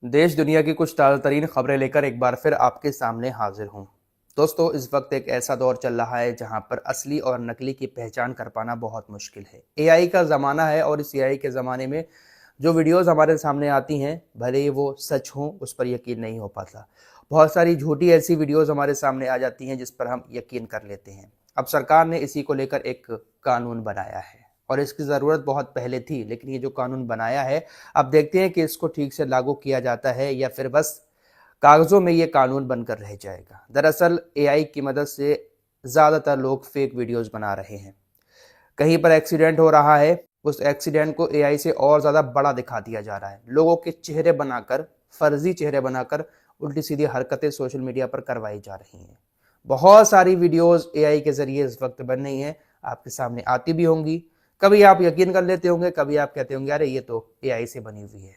देश दुनिया की कुछ ताज़ा तरीन खबरें लेकर एक बार फिर आपके सामने हाजिर हूँ। दोस्तों, इस वक्त एक ऐसा दौर चल रहा है जहाँ पर असली और नकली की पहचान कर पाना बहुत मुश्किल है। एआई का ज़माना है और इस एआई के ज़माने में जो वीडियोज़ हमारे सामने आती हैं, भले ही वो सच हों, उस पर यकीन नहीं हो पाता। बहुत सारी झूठी ऐसी वीडियोज़ हमारे सामने आ जाती हैं जिस पर हम यकीन कर लेते हैं। अब सरकार ने इसी को लेकर एक कानून बनाया है और इसकी ज़रूरत बहुत पहले थी, लेकिन ये जो कानून बनाया है, अब देखते हैं कि इसको ठीक से लागू किया जाता है या फिर बस कागजों में ये कानून बनकर रह जाएगा। दरअसल एआई की मदद से ज़्यादातर लोग फेक वीडियोस बना रहे हैं। कहीं पर एक्सीडेंट हो रहा है, उस एक्सीडेंट को एआई से और ज़्यादा बड़ा दिखा दिया जा रहा है। लोगों के चेहरे बनाकर, फर्जी चेहरे बनाकर उल्टी सीधी हरकतें सोशल मीडिया पर करवाई जा रही हैं। बहुत सारी वीडियोस एआई के ज़रिए इस वक्त बन रही हैं, आपके सामने आती भी होंगी। कभी आप यकीन कर लेते होंगे, कभी आप कहते होंगे अरे ये तो एआई से बनी हुई है।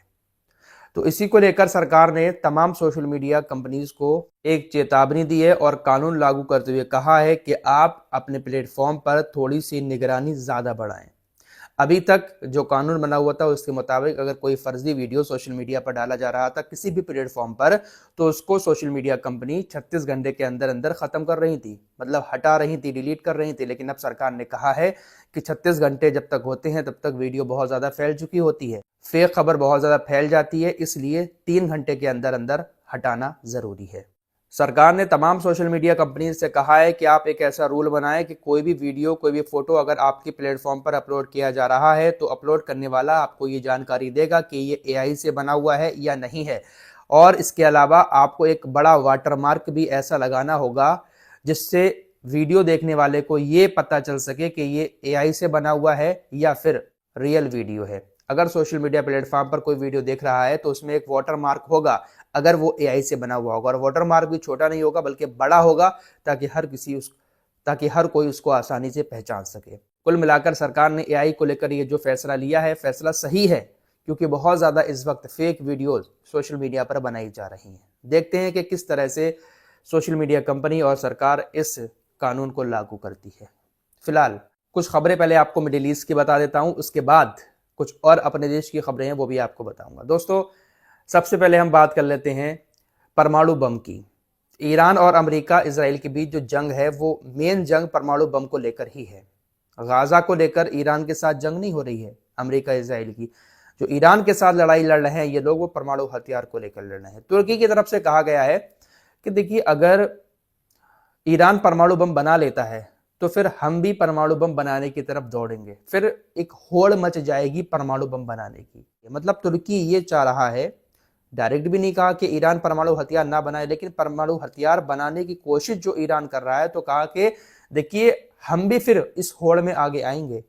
तो इसी को लेकर सरकार ने तमाम सोशल मीडिया कंपनीज को एक चेतावनी दी है और कानून लागू करते हुए कहा है कि आप अपने प्लेटफॉर्म पर थोड़ी सी निगरानी ज़्यादा बढ़ाएं। अभी तक जो कानून बना हुआ था उसके मुताबिक अगर कोई फर्जी वीडियो सोशल मीडिया पर डाला जा रहा था किसी भी प्लेटफॉर्म पर, तो उसको सोशल मीडिया कंपनी 36 घंटे के अंदर अंदर खत्म कर रही थी, मतलब हटा रही थी, डिलीट कर रही थी। लेकिन अब सरकार ने कहा है कि 36 घंटे जब तक होते हैं तब तक वीडियो बहुत ज़्यादा फैल चुकी होती है, फेक खबर बहुत ज़्यादा फैल जाती है, इसलिए 3 घंटे के अंदर अंदर हटाना ज़रूरी है। सरकार ने तमाम सोशल मीडिया कंपनी से कहा है कि आप एक ऐसा रूल बनाएं कि कोई भी वीडियो, कोई भी फोटो अगर आपकी प्लेटफॉर्म पर अपलोड किया जा रहा है तो अपलोड करने वाला आपको ये जानकारी देगा कि ये एआई से बना हुआ है या नहीं है। और इसके अलावा आपको एक बड़ा वाटरमार्क भी ऐसा लगाना होगा जिससे वीडियो देखने वाले को ये पता चल सके कि ये एआई से बना हुआ है या फिर रियल वीडियो है। अगर सोशल मीडिया प्लेटफॉर्म पर कोई वीडियो देख रहा है तो उसमें एक वाटर मार्क होगा, अगर वो एआई से बना हुआ होगा, और वाटर मार्क भी छोटा नहीं होगा बल्कि बड़ा होगा, ताकि हर कोई उसको आसानी से पहचान सके। कुल मिलाकर सरकार ने एआई को लेकर ये जो फैसला लिया है, फैसला सही है, क्योंकि बहुत ज़्यादा इस वक्त फेक वीडियोस सोशल मीडिया पर बनाई जा रही हैं। देखते हैं कि किस तरह से सोशल मीडिया कंपनी और सरकार इस कानून को लागू करती है। फिलहाल कुछ खबरें पहले आपको मिडिल ईस्ट की बता देता हूं, उसके बाद कुछ और अपने देश की खबरें हैं वो भी आपको बताऊंगा। दोस्तों, सबसे पहले हम बात कर लेते हैं परमाणु बम की। ईरान और अमेरिका इजराइल के बीच जो जंग है वो मेन जंग परमाणु बम को लेकर ही है। गाजा को लेकर ईरान के साथ जंग नहीं हो रही है अमेरिका इजराइल की। जो ईरान के साथ लड़ाई लड़ रहे हैं ये लोग, वो परमाणु हथियार को लेकर लड़ रहे हैं। तुर्की की तरफ से कहा गया है कि देखिए, अगर ईरान परमाणु बम बना लेता है तो फिर हम भी परमाणु बम बनाने की तरफ दौड़ेंगे, फिर एक होड़ मच जाएगी परमाणु बम बनाने की। मतलब तुर्की ये चाह रहा है, डायरेक्ट भी नहीं कहा कि ईरान परमाणु हथियार ना बनाए, लेकिन परमाणु हथियार बनाने की कोशिश जो ईरान कर रहा है, तो कहा कि देखिए हम भी फिर इस होड़ में आगे आएंगे।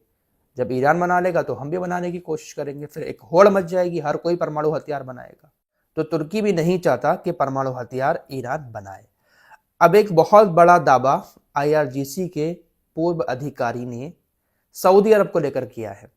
जब ईरान बना लेगा तो हम भी बनाने की कोशिश करेंगे, फिर एक होड़ मच जाएगी, हर कोई परमाणु हथियार बनाएगा। तो तुर्की भी नहीं चाहता कि परमाणु हथियार ईरान बनाए। अब एक बहुत बड़ा दावा आईआरजीसी के पूर्व अधिकारी ने सऊदी अरब को लेकर किया है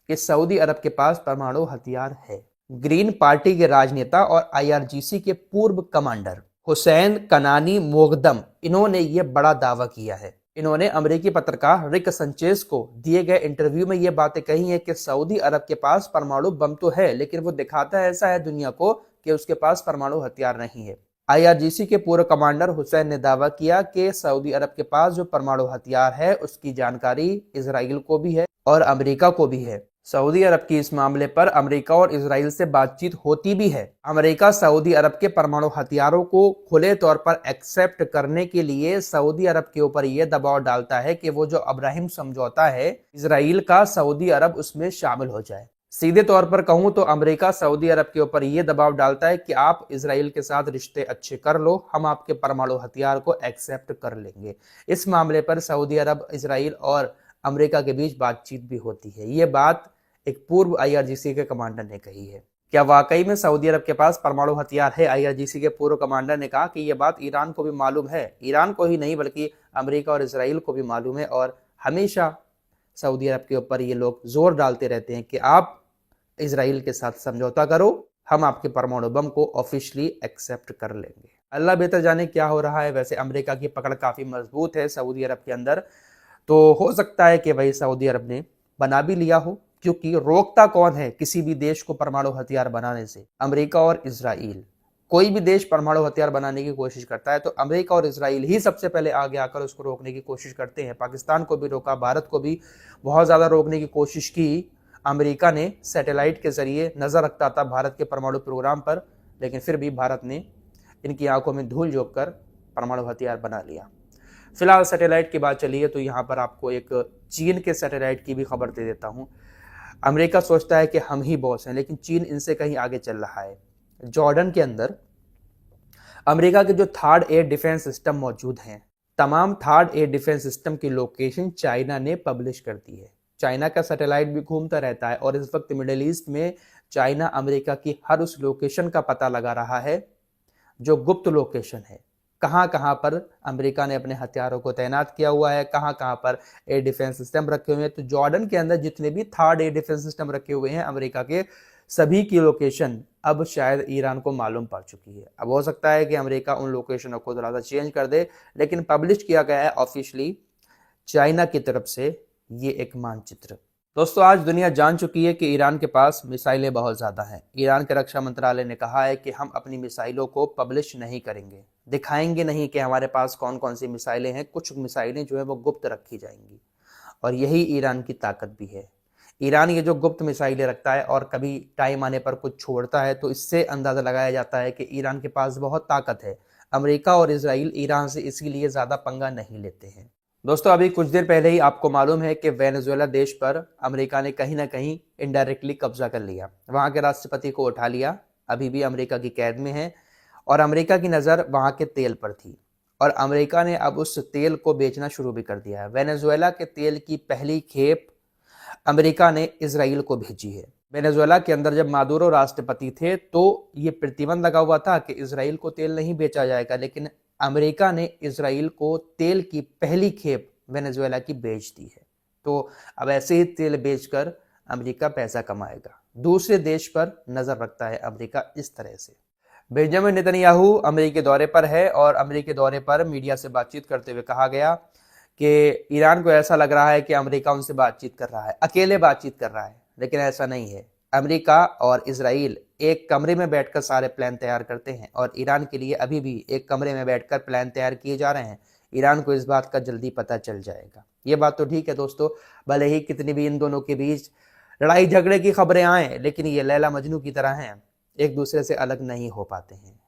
कि सऊदी अरब के पास परमाणु हथियार है। ग्रीन पार्टी के राजनेता और आईआरजीसी के पूर्व कमांडर हुसैन कनानी मोगदम, इन्होंने ये बड़ा दावा किया है। इन्होंने अमेरिकी पत्रकार रिक संचेज को दिए गए इंटरव्यू में ये बातें कही हैं कि सऊदी अरब के पास परमाणु बम तो है, लेकिन वो दिखाता ऐसा है दुनिया को कि उसके पास परमाणु हथियार नहीं है। आईआरजीसी के पूर्व कमांडर हुसैन ने दावा किया कि सऊदी अरब के पास जो परमाणु हथियार है उसकी जानकारी इजराइल को भी है और अमेरिका को भी है। सऊदी अरब की इस मामले पर अमेरिका और इजराइल से बातचीत होती भी है। अमेरिका सऊदी अरब के परमाणु हथियारों को खुले तौर पर एक्सेप्ट करने के लिए सऊदी अरब के ऊपर यह दबाव डालता है कि वो जो अब्राहिम समझौता है इजराइल का, सऊदी अरब उसमें शामिल हो जाए। सीधे तौर पर कहूं तो अमेरिका सऊदी अरब के ऊपर यह दबाव डालता है कि आप इजराइल के साथ रिश्ते अच्छे कर लो, हम आपके परमाणु हथियार को एक्सेप्ट कर लेंगे। इस मामले पर सऊदी अरब, इजराइल और अमेरिका के बीच बातचीत भी होती है। ये बात एक पूर्व आईआरजीसी के कमांडर ने कही है। क्या वाकई में सऊदी अरब के पास परमाणु हथियार है? आईआरजीसी के पूर्व कमांडर ने कहा कि यह बात ईरान को भी मालूम है। ईरान को ही नहीं बल्कि अमेरिका और इजराइल को भी मालूम है, और हमेशा सऊदी अरब के ऊपर ये लोग जोर डालते रहते हैं कि आप इजराइल के साथ समझौता करो, हम आपके परमाणु बम को ऑफिशियली एक्सेप्ट कर लेंगे। अल्लाह बेहतर जाने क्या हो रहा है। वैसे अमेरिका की पकड़ काफ़ी मजबूत है सऊदी अरब के अंदर, तो हो सकता है कि भाई सऊदी अरब ने बना भी लिया हो, क्योंकि रोकता कौन है किसी भी देश को परमाणु हथियार बनाने से? अमेरिका और इजराइल। कोई भी देश परमाणु हथियार बनाने की कोशिश करता है तो अमेरिका और इजराइल ही सबसे पहले आगे आकर उसको रोकने की कोशिश करते हैं। पाकिस्तान को भी रोका, भारत को भी बहुत ज्यादा रोकने की कोशिश की। अमेरिका ने सैटेलाइट के जरिए नजर रखता था भारत के परमाणु प्रोग्राम पर, लेकिन फिर भी भारत ने इनकी आंखों में धूल झोंक कर परमाणु हथियार बना लिया। फिलहाल सैटेलाइट की बात चली है तो यहाँ पर आपको एक चीन के सैटेलाइट की भी खबर दे देता हूँ। अमेरिका सोचता है कि हम ही बॉस हैं, लेकिन चीन इनसे कहीं आगे चल रहा है। जॉर्डन के अंदर अमेरिका के जो थर्ड एयर डिफेंस सिस्टम मौजूद हैं, तमाम थर्ड एयर डिफेंस सिस्टम की लोकेशन चाइना ने पब्लिश कर दी है। चाइना का सैटेलाइट भी घूमता रहता है और इस वक्त मिडिल ईस्ट में चाइना अमेरिका की हर उस लोकेशन का पता लगा रहा है जो गुप्त लोकेशन है। कहां कहां पर अमेरिका ने अपने हथियारों को तैनात किया हुआ है, कहां कहां पर एयर डिफेंस सिस्टम रखे हुए हैं। तो जॉर्डन के अंदर जितने भी थर्ड एयर डिफेंस सिस्टम रखे हुए हैं अमेरिका के, सभी की लोकेशन अब शायद ईरान को मालूम पड़ चुकी है। अब हो सकता है कि अमेरिका उन लोकेशनों को थोड़ा सा चेंज कर दे, लेकिन पब्लिश किया गया है ऑफिशियली चाइना की तरफ से ये एक मानचित्र। दोस्तों, आज दुनिया जान चुकी है कि ईरान के पास मिसाइलें बहुत ज़्यादा हैं। ईरान के रक्षा मंत्रालय ने कहा है कि हम अपनी मिसाइलों को पब्लिश नहीं करेंगे, दिखाएंगे नहीं कि हमारे पास कौन कौन सी मिसाइलें हैं। कुछ मिसाइलें जो है वो गुप्त रखी जाएंगी और यही ईरान की ताकत भी है। ईरान ये जो गुप्त मिसाइलें रखता है और कभी टाइम आने पर कुछ छोड़ता है, तो इससे अंदाज़ा लगाया जाता है कि ईरान के पास बहुत ताकत है। अमेरिका और इजराइल ईरान से इसीलिए ज़्यादा पंगा नहीं लेते हैं। दोस्तों, अभी कुछ देर पहले ही आपको मालूम है कि वेनेजुएला देश पर अमेरिका ने कहीं ना कहीं इनडायरेक्टली कब्जा कर लिया। वहाँ के राष्ट्रपति को उठा लिया, अभी भी अमेरिका की कैद में है और अमेरिका की नज़र वहाँ के तेल पर थी और अमेरिका ने अब उस तेल को बेचना शुरू भी कर दिया है। वेनेजुएला के तेल की पहली खेप अमेरिका ने इजराइल को भेजी है। वेनेजुएला के अंदर जब मादुरो राष्ट्रपति थे तो ये प्रतिबंध लगा हुआ था कि इजराइल को तेल नहीं बेचा जाएगा, लेकिन अमेरिका ने इजराइल को तेल की पहली खेप वेनेजुएला की बेच दी है। तो अब ऐसे ही तेल बेचकर अमेरिका पैसा कमाएगा। दूसरे देश पर नजर रखता है अमेरिका इस तरह से। बेंजामिन नेतन्याहू अमेरिकी दौरे पर है और अमेरिकी दौरे पर मीडिया से बातचीत करते हुए कहा गया कि ईरान को ऐसा लग रहा है कि अमेरिका उनसे बातचीत कर रहा है, अकेले बातचीत कर रहा है, लेकिन ऐसा नहीं है। अमेरिका और इजराइल एक कमरे में बैठकर सारे प्लान तैयार करते हैं और ईरान के लिए अभी भी एक कमरे में बैठकर प्लान तैयार किए जा रहे हैं। ईरान को इस बात का जल्दी पता चल जाएगा। ये बात तो ठीक है दोस्तों, भले ही कितनी भी इन दोनों के बीच लड़ाई झगड़े की खबरें आए, लेकिन ये लैला मजनू की तरह हैं, एक दूसरे से अलग नहीं हो पाते हैं।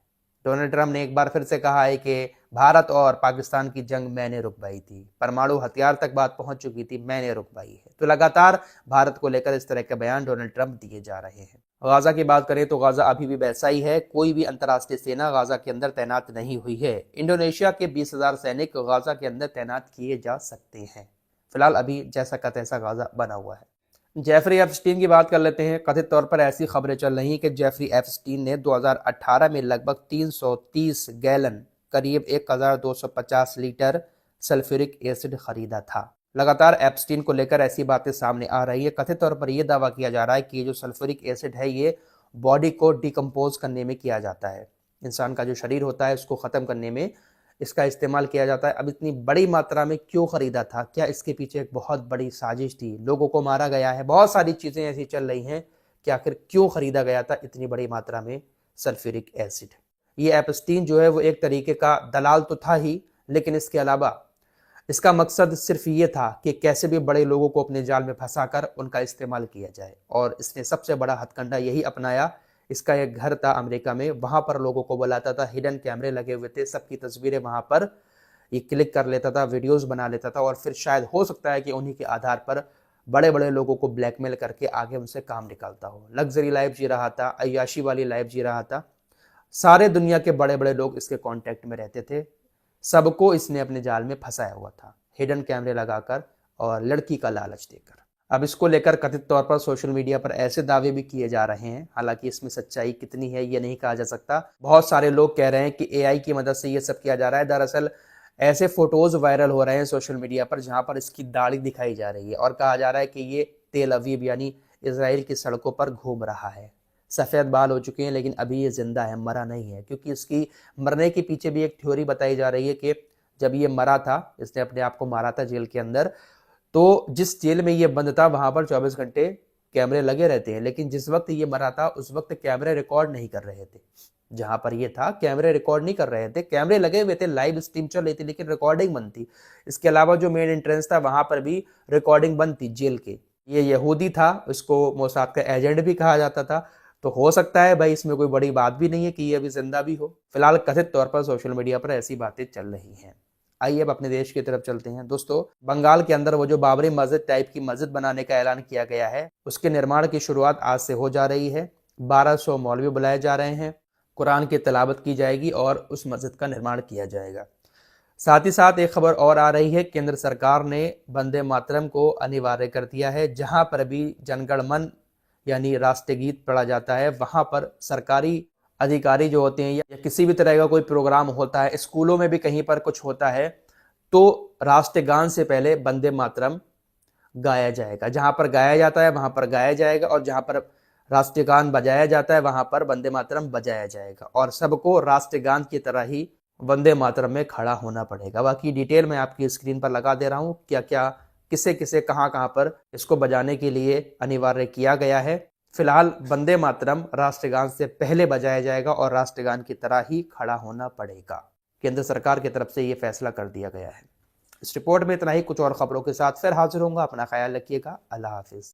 डोनाल्ड ट्रंप ने एक बार फिर से कहा है कि भारत और पाकिस्तान की जंग मैंने रुकवाई थी, परमाणु हथियार तक बात पहुंच चुकी थी, मैंने रुकवाई है। तो लगातार भारत को लेकर इस तरह के बयान डोनाल्ड ट्रंप दिए जा रहे हैं। गाजा की बात करें तो गाजा अभी भी वैसा ही है, कोई भी अंतर्राष्ट्रीय सेना गाजा के अंदर तैनात नहीं हुई है। इंडोनेशिया के 20,000 सैनिक गाजा के अंदर तैनात किए जा सकते हैं। फिलहाल अभी जैसा का तैसा गाजा बना हुआ है। जेफरी एप्स्टीन की बात कर लेते हैं। कथित तौर पर ऐसी खबरें चल रही हैं कि जेफरी एप्स्टीन ने 2018 में लगभग 330 गैलन करीब 1250 लीटर सल्फ्यूरिक एसिड खरीदा था। लगातार एप्स्टीन को लेकर ऐसी बातें सामने आ रही है। कथित तौर पर यह दावा किया जा रहा है कि ये जो सल्फ्यूरिक एसिड है ये बॉडी को डिकम्पोज करने में किया जाता है। इंसान का जो शरीर होता है उसको ख़त्म करने में इसका इस्तेमाल किया जाता है। अब इतनी बड़ी मात्रा में क्यों खरीदा था? क्या इसके पीछे एक बहुत बड़ी साजिश थी? लोगों को मारा गया है, बहुत सारी चीज़ें ऐसी चल रही हैं कि आखिर क्यों खरीदा गया था इतनी बड़ी मात्रा में सल्फ्यूरिक एसिड? ये एप्स्टीन जो है वो एक तरीके का दलाल तो था ही, लेकिन इसके अलावा इसका मकसद सिर्फ ये था कि कैसे भी बड़े लोगों को अपने जाल में फंसाकर उनका इस्तेमाल किया जाए, और इसने सबसे बड़ा हथकंडा यही अपनाया। इसका एक घर था अमेरिका में, वहां पर लोगों को बुलाता था, हिडन कैमरे लगे हुए थे, सबकी तस्वीरें वहां पर ये क्लिक कर लेता था, वीडियोस बना लेता था और फिर शायद हो सकता है कि उन्हीं के आधार पर बड़े बड़े लोगों को ब्लैकमेल करके आगे उनसे काम निकालता हो। लग्जरी लाइफ जी रहा था, अय्याशी वाली लाइफ जी रहा था। सारे दुनिया के बड़े बड़े लोग इसके कांटेक्ट में रहते थे, सबको इसने अपने जाल में फंसाया हुआ था, हिडन कैमरे लगाकर और लड़की का लालच देकर। अब इसको लेकर कथित तौर पर सोशल मीडिया पर ऐसे दावे भी किए जा रहे हैं, हालांकि इसमें सच्चाई कितनी है ये नहीं कहा जा सकता। बहुत सारे लोग कह रहे हैं कि एआई की मदद से ये सब किया जा रहा है। दरअसल ऐसे फोटोज वायरल हो रहे हैं सोशल मीडिया पर जहां पर इसकी दाढ़ी दिखाई जा रही है और कहा जा रहा है कि ये तेल अवीव यानी इजराइल की सड़कों पर घूम रहा है। सफ़ेद बाल हो चुके हैं लेकिन अभी ये जिंदा है, मरा नहीं है, क्योंकि इसकी मरने के पीछे भी एक थ्योरी बताई जा रही है कि जब ये मरा था, इसने अपने आप को मारा था जेल के अंदर, तो जिस जेल में ये बंद था वहां पर 24 घंटे कैमरे लगे रहते हैं, लेकिन जिस वक्त ये मरा था उस वक्त कैमरे रिकॉर्ड नहीं कर रहे थे। जहां पर ये था कैमरे रिकॉर्ड नहीं कर रहे थे, कैमरे लगे हुए थे, लाइव स्ट्रीम चल रही थी, लेकिन रिकॉर्डिंग बंद थी। इसके अलावा जो मेन एंट्रेंस था वहां पर भी रिकॉर्डिंग बंद थी जेल के। ये यहूदी था, इसको मोसाद का एजेंट भी कहा जाता था। तो हो सकता है भाई इसमें कोई बड़ी बात भी नहीं है कि ये अभी जिंदा भी हो। फिलहाल कथित तौर पर सोशल मीडिया पर ऐसी बातें चल रही हैं। आइए अब अपने देश की तरफ चलते हैं। दोस्तों, बंगाल के अंदर वो जो बाबरी मस्जिद टाइप की मस्जिद बनाने का ऐलान किया गया है, उसके निर्माण की शुरुआत आज से हो जा रही है। 1200 मौलवी बुलाए जा रहे हैं, कुरान की तिलावत की जाएगी और उस मस्जिद का निर्माण किया जाएगा। साथ ही साथ एक खबर और आ रही है, केंद्र सरकार ने वंदे मातरम को अनिवार्य कर दिया है। जहां पर भी जनगण मन यानी राष्ट्रीय गीत पढ़ा जाता है, वहां पर सरकारी अधिकारी जो होते हैं या किसी भी तरह का कोई प्रोग्राम होता है, स्कूलों में भी कहीं पर कुछ होता है, तो राष्ट्रीय गान से पहले वंदे मातरम गाया जाएगा। जहां पर गाया जाता है वहां पर गाया जाएगा, और जहां पर राष्ट्रीय गान बजाया जाता है वहां पर वंदे मातरम बजाया जाएगा, और सबको राष्ट्रीय गान की तरह ही वंदे मातरम में खड़ा होना पड़ेगा। बाकी डिटेल मैं आपकी स्क्रीन पर लगा दे रहा हूं, क्या क्या किसे किसे कहां कहां पर इसको बजाने के लिए अनिवार्य किया गया है। फिलहाल वंदे मातरम राष्ट्रीय गान से पहले बजाया जाएगा और राष्ट्रीय गान की तरह ही खड़ा होना पड़ेगा। केंद्र सरकार की तरफ से यह फैसला कर दिया गया है। इस रिपोर्ट में इतना ही, कुछ और खबरों के साथ फिर हाजिर होऊंगा। अपना ख्याल रखिएगा। अल्लाह हाफिज।